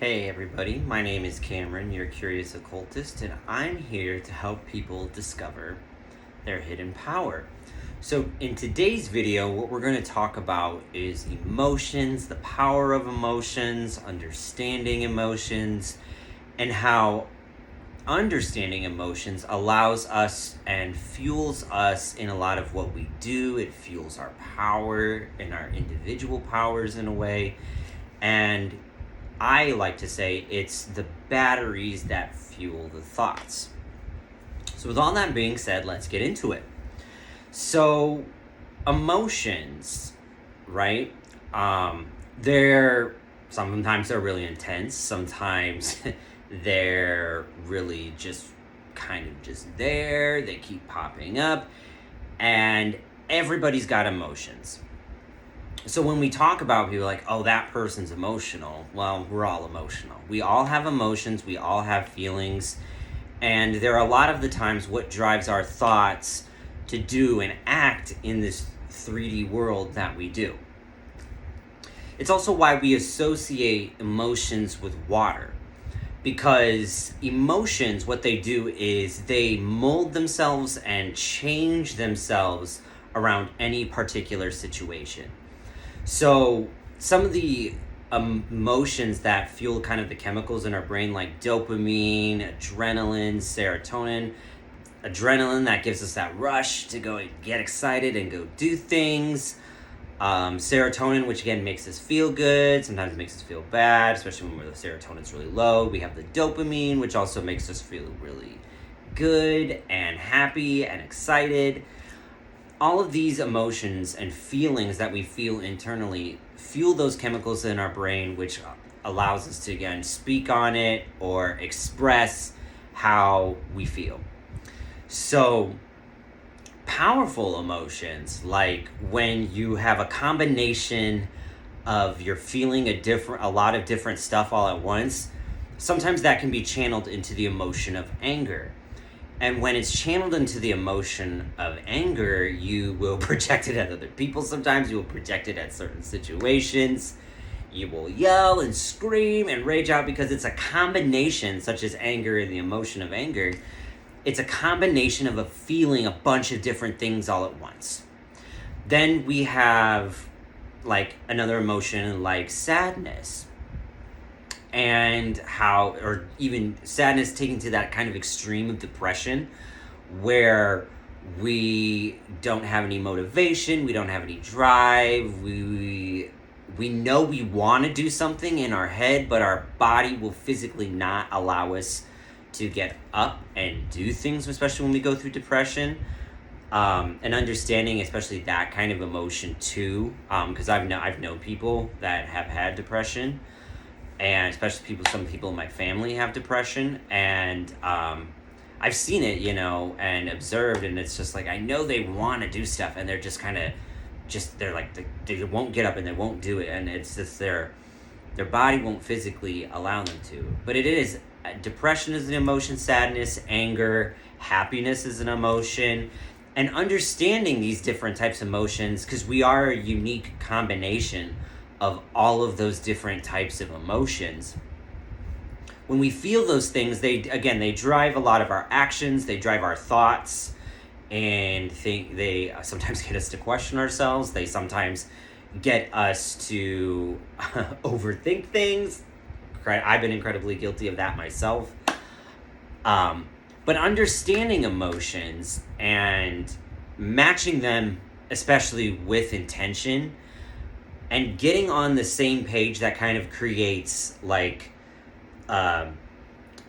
Hey everybody, my name is Cameron, your curious occultist, and I'm here to help people discover their hidden power. So in today's video, what we're going to talk about is emotions, the power of emotions, understanding emotions, and how understanding emotions allows us and fuels us in a lot of what we do. It fuels our power and our individual powers in a way. And I like to say it's the batteries that fuel the thoughts. So with all that being said, let's get into it. So emotions, right? Sometimes they're really intense. Sometimes they're really just kind of just there. They keep popping up, and everybody's got emotions. So when we talk about people like, oh, that person's emotional, well, we're all emotional. We all have emotions, we all have feelings, and there are a lot of the times what drives our thoughts to do and act in this 3D world that we do. It's also why we associate emotions with water, because emotions, what they do is they mold themselves and change themselves around any particular situation. So some of the emotions that fuel kind of the chemicals in our brain, like dopamine, adrenaline, serotonin. Adrenaline, that gives us that rush to go get excited and go do things. Serotonin, which again makes us feel good, sometimes makes us feel bad, especially when the serotonin's really low. We have the dopamine, which also makes us feel really good and happy and excited. All of these emotions and feelings that we feel internally fuel those chemicals in our brain, which allows us to, again, speak on it or express how we feel. So, powerful emotions, like when you have a combination of you're feeling a lot of different stuff all at once, sometimes that can be channeled into the emotion of anger. And when it's channeled into the emotion of anger, you will project it at other people sometimes. You will project it at certain situations. You will yell and scream and rage out because it's a combination, such as anger and the emotion of anger. It's a combination of a feeling a bunch of different things all at once. Then we have like another emotion like sadness. And or even sadness taken to that kind of extreme of depression where we don't have any motivation, we don't have any drive, we know we want to do something in our head, but our body will physically not allow us to get up and do things, especially when we go through depression. And understanding especially that kind of emotion too, because I've known people that have had depression, and especially some people in my family have depression, and I've seen it, and observed, and it's just like, I know they want to do stuff, and they're just kind of, they're like, they won't get up and they won't do it, and it's just their body won't physically allow them to. But it is, depression is an emotion, sadness, anger, happiness is an emotion, and understanding these different types of emotions, because we are a unique combination of all of those different types of emotions. When we feel those things, they drive a lot of our actions, they drive our thoughts, and they sometimes get us to question ourselves. They sometimes get us to overthink things. I've been incredibly guilty of that myself. But understanding emotions and matching them, especially with intention, and getting on the same page, that kind of creates like a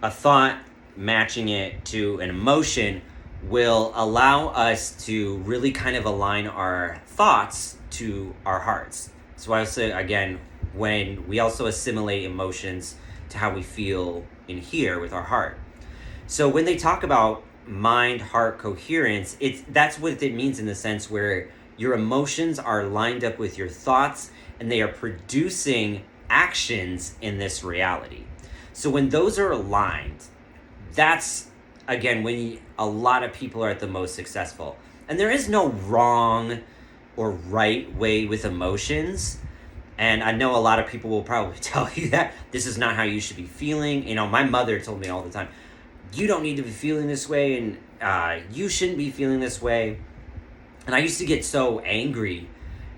thought, matching it to an emotion will allow us to really kind of align our thoughts to our hearts. So I would say, again, when we also assimilate emotions to how we feel in here with our heart. So when they talk about mind-heart coherence, that's what it means in the sense where your emotions are lined up with your thoughts, and they are producing actions in this reality. So when those are aligned, that's, again, when a lot of people are at the most successful. And there is no wrong or right way with emotions. And I know a lot of people will probably tell you that this is not how you should be feeling. You know, my mother told me all the time, you don't need to be feeling this way, and you shouldn't be feeling this way. And I used to get so angry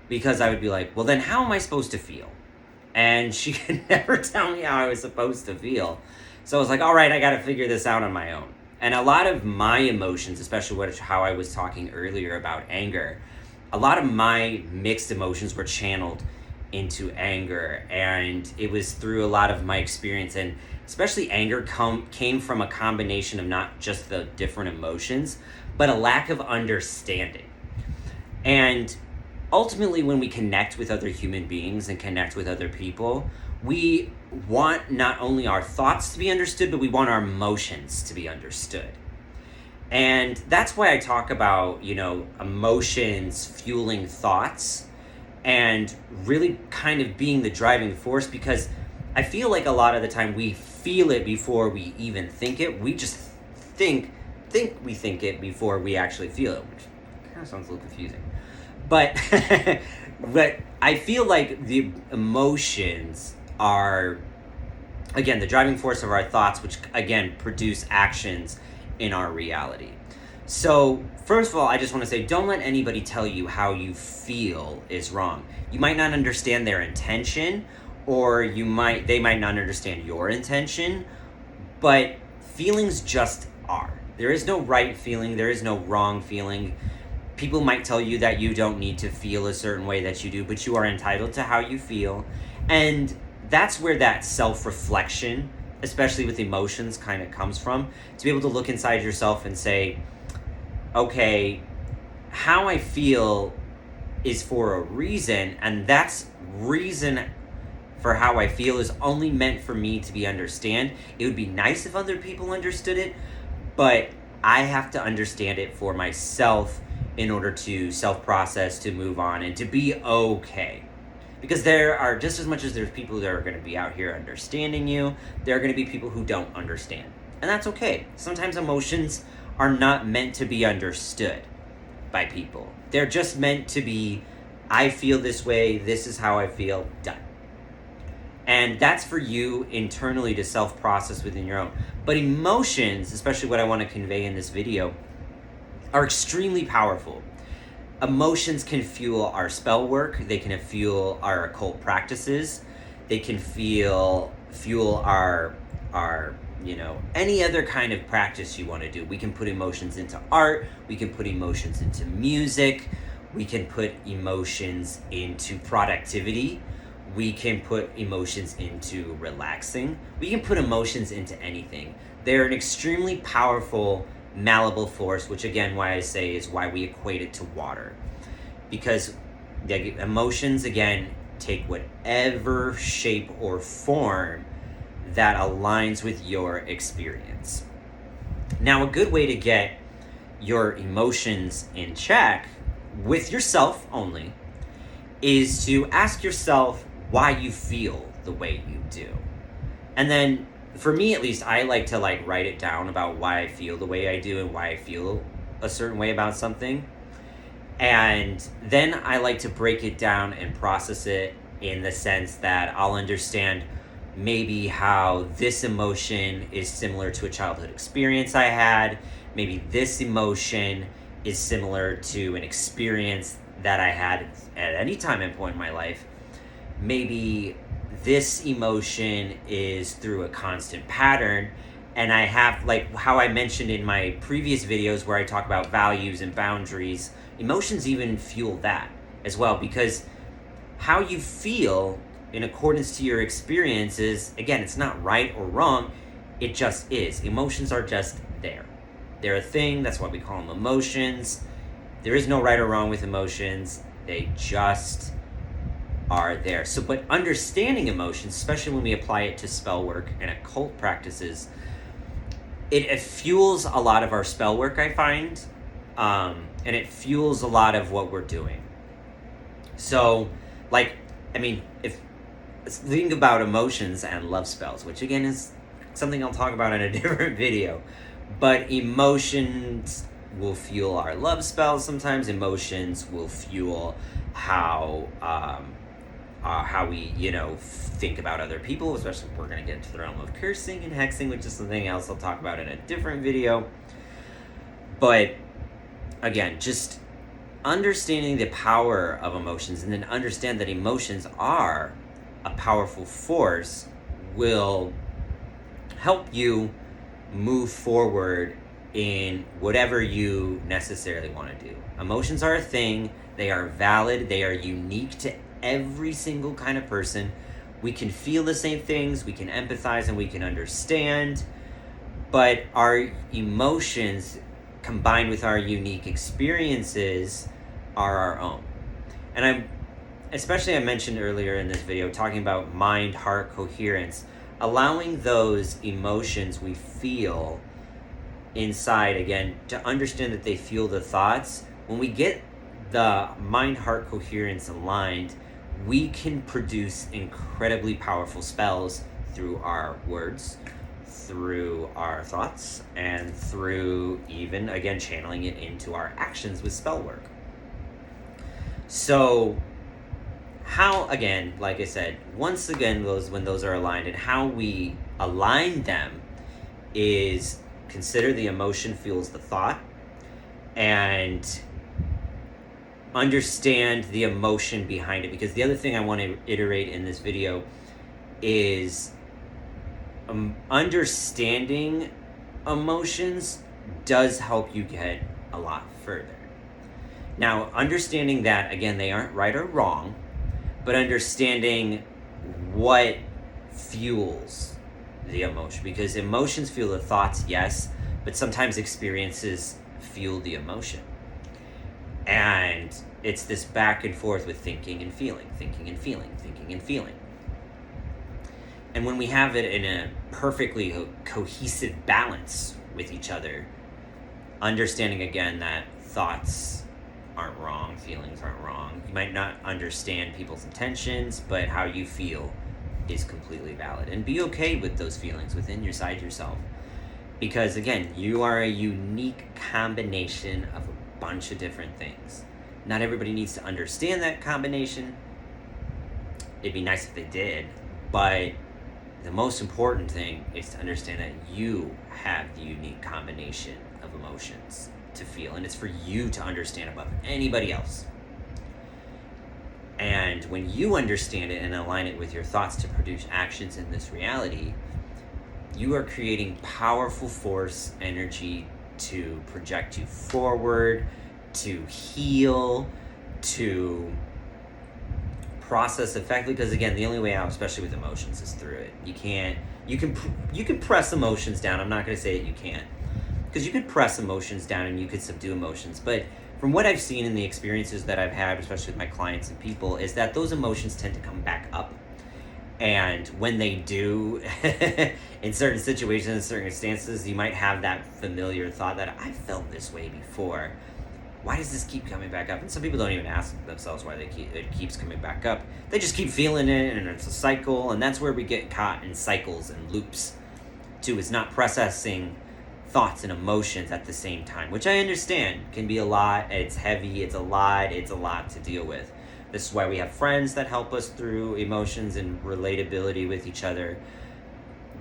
because I would be like, well, then how am I supposed to feel? And she could never tell me how I was supposed to feel. So I was like, all right, I got to figure this out on my own. And a lot of my emotions, especially how I was talking earlier about anger, a lot of my mixed emotions were channeled into anger. And it was through a lot of my experience. And especially anger came from a combination of not just the different emotions, but a lack of understanding. And ultimately, when we connect with other human beings and connect with other people, we want not only our thoughts to be understood, but we want our emotions to be understood. And that's why I talk about, emotions fueling thoughts and really kind of being the driving force, because I feel like a lot of the time we feel it before we even think it. We just think we think it before we actually feel it, which kind of sounds a little confusing. But but I feel like the emotions are, again, the driving force of our thoughts, which again produce actions in our reality. So first of all, I just want to say, don't let anybody tell you how you feel is wrong. You might not understand their intention, or they might not understand your intention, but feelings just are. There is no right feeling, there is no wrong feeling. People might tell you that you don't need to feel a certain way that you do, but you are entitled to how you feel. And that's where that self-reflection, especially with emotions, kind of comes from. To be able to look inside yourself and say, okay, how I feel is for a reason, and that's reason for how I feel is only meant for me to be understand. It would be nice if other people understood it, but I have to understand it for myself in order to self-process, to move on, and to be okay. Because there are, just as much as there's people that are going to be out here understanding you, there are going to be people who don't understand. And that's okay. Sometimes emotions are not meant to be understood by people. They're just meant to be, I feel this way, this is how I feel, done. And that's for you internally to self-process within your own. But emotions, especially what I want to convey in this video, are extremely powerful. Emotions can fuel our spell work. They can fuel our occult practices. They can fuel our any other kind of practice you want to do. We can put emotions into art. We can put emotions into music. We can put emotions into productivity. We can put emotions into relaxing. We can put emotions into anything. They're an extremely powerful, malleable force, which again, why I say is why we equate it to water. Because the emotions, again, take whatever shape or form that aligns with your experience. Now, a good way to get your emotions in check with yourself only is to ask yourself why you feel the way you do. And then, for me at least, I like to write it down about why I feel the way I do and why I feel a certain way about something. And then I like to break it down and process it in the sense that I'll understand maybe how this emotion is similar to a childhood experience I had. Maybe this emotion is similar to an experience that I had at any time and point in my life. Maybe this emotion is through a constant pattern, and I have, how I mentioned in my previous videos where I talk about values and boundaries, emotions even fuel that as well, because how you feel in accordance to your experiences, again, it's not right or wrong, it just is. Emotions are just there. They're a thing, that's why we call them emotions. There is no right or wrong with emotions, they just are there. So, but understanding emotions, especially when we apply it to spell work and occult practices, it fuels a lot of our spell work, I find, and it fuels a lot of what we're doing. So, if think about emotions and love spells, which again is something I'll talk about in a different video, but emotions will fuel our love spells. Sometimes emotions will fuel how how we, think about other people, especially if we're going to get into the realm of cursing and hexing, which is something else I'll talk about in a different video. But again, just understanding the power of emotions, and then understand that emotions are a powerful force, will help you move forward in whatever you necessarily want to do. Emotions are a thing. They are valid. They are unique to every single kind of person. We can feel the same things, we can empathize, and we can understand, but our emotions combined with our unique experiences are our own. And I mentioned earlier in this video, talking about mind-heart coherence, allowing those emotions we feel inside, again, to understand that they fuel the thoughts. When we get the mind-heart coherence aligned, we can produce incredibly powerful spells through our words, through our thoughts, and through even, again, channeling it into our actions with spell work. So how, again, like I said, once again, when those are aligned, and how we align them is consider the emotion fuels the thought, and understand the emotion behind it. Because the other thing I want to iterate in this video is understanding emotions does help you get a lot further. Now, understanding that, again, they aren't right or wrong, but understanding what fuels the emotion. Because emotions fuel the thoughts, yes, but sometimes experiences fuel the emotion. And it's this back and forth with thinking and feeling, thinking and feeling, thinking and feeling. And when we have it in a perfectly cohesive balance with each other, understanding again that thoughts aren't wrong, feelings aren't wrong. You might not understand people's intentions, but how you feel is completely valid. And be okay with those feelings within yourself. Because again, you are a unique combination of a bunch of different things. Not everybody needs to understand that combination. It'd be nice if they did, but the most important thing is to understand that you have the unique combination of emotions to feel, and it's for you to understand above anybody else. And when you understand it and align it with your thoughts to produce actions in this reality, you are creating powerful force energy to project you forward, to heal, to process effectively. Because again, the only way out, especially with emotions, is through it. You can press emotions down. I'm not going to say that you can't, because you could press emotions down and you could subdue emotions. But from what I've seen in the experiences that I've had, especially with my clients and people, is that those emotions tend to come back up. And when they do, in certain situations and circumstances, you might have that familiar thought that I felt this way before. Why does this keep coming back up? And some people don't even ask themselves why it keeps coming back up. They just keep feeling it, and it's a cycle. And that's where we get caught in cycles and loops too. It's not processing thoughts and emotions at the same time, which I understand can be a lot. It's heavy. It's a lot to deal with. This is why we have friends that help us through emotions and relatability with each other.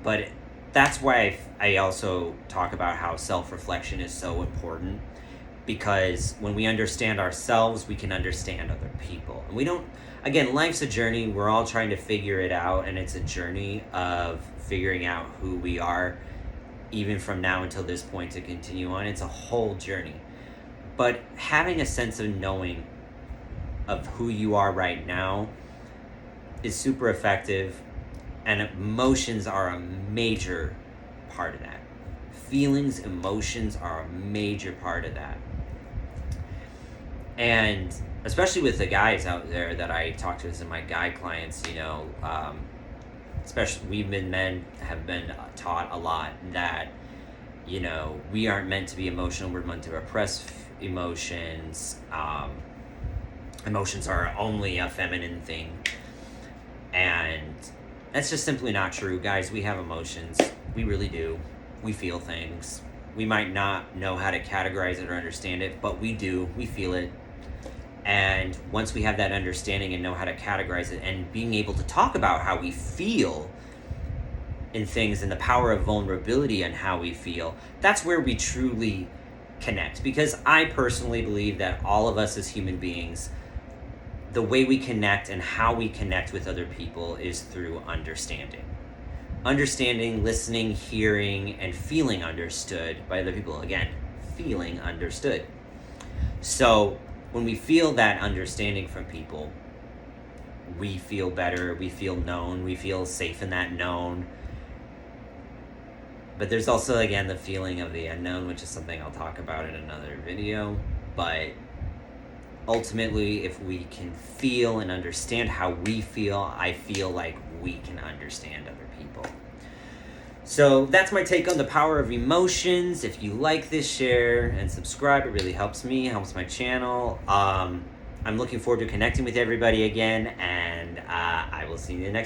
But that's why I also talk about how self-reflection is so important, because when we understand ourselves, we can understand other people. And we don't, again, life's a journey. We're all trying to figure it out, and it's a journey of figuring out who we are, even from now until this point to continue on. It's a whole journey. But having a sense of knowing of who you are right now is super effective, and emotions are a major part of that. Feelings, emotions are a major part of that. And especially with the guys out there that I talk to as in my guy clients, especially men have been taught a lot that, we aren't meant to be emotional, we're meant to repress emotions. Emotions are only a feminine thing. And that's just simply not true, guys. We have emotions. We really do. We feel things. We might not know how to categorize it or understand it, but we do. We feel it. And once we have that understanding and know how to categorize it and being able to talk about how we feel in things and the power of vulnerability and how we feel, that's where we truly connect. Because I personally believe that all of us as human beings, the way we connect and how we connect with other people is through understanding. Understanding, listening, hearing, and feeling understood by other people. Again, feeling understood. So when we feel that understanding from people, we feel better, we feel known, we feel safe in that known. But there's also, again, the feeling of the unknown, which is something I'll talk about in another video. But ultimately, if we can feel and understand how we feel, I feel like we can understand other people. So that's my take on the power of emotions. If you like this, share and subscribe. It really helps me, helps my channel. I'm looking forward to connecting with everybody again, and I will see you next